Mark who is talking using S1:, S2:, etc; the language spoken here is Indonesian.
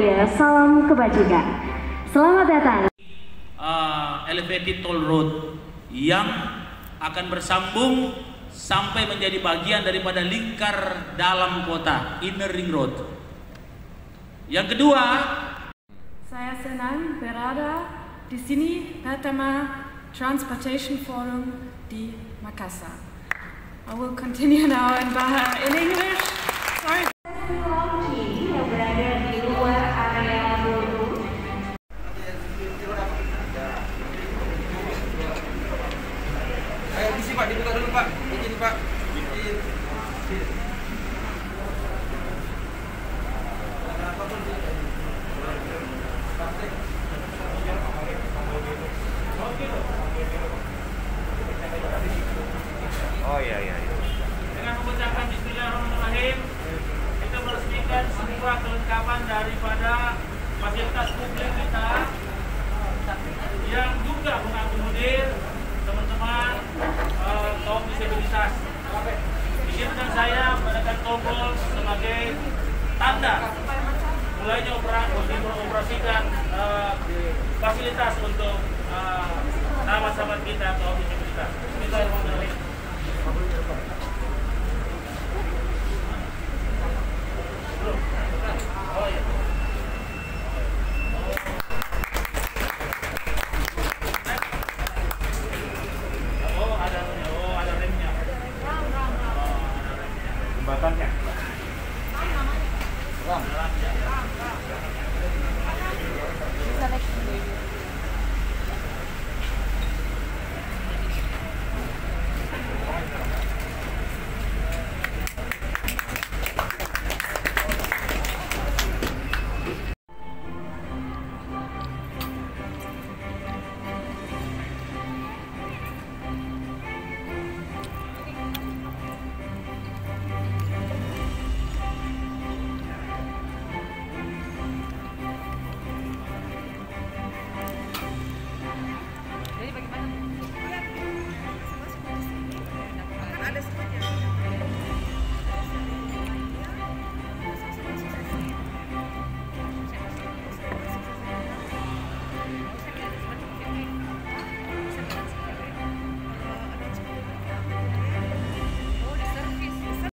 S1: budaya, salam kebajikan. Selamat datang.
S2: Elevated toll road yang akan bersambung sampai menjadi bagian daripada lingkar dalam kota, inner ring road. Yang kedua,
S3: saya senang berada di sini pertama Transportation Forum di Makassar. I will continue now in English. Sorry.
S1: Yang berada di luar area ballroom.
S4: Ayo bisi Pak, dibuka dulu Pak. Izin Pak. Oh iya.
S2: dengan mengucapkan Bismillahirrahmanirrahim, kita meresmikan semua kelengkapan daripada fasilitas publik kita yang juga mengakomodir teman-teman kaum disabilitas. Izinkan saya menekan tombol sebagai tanda mulainya operasikan fasilitas untuk sahabat-sahabat kita kaum disabilitas. Bismillahirrahmanirrahim. Ada remnya.
S4: Jembatannya.
S5: Jadi bagaimana? Ada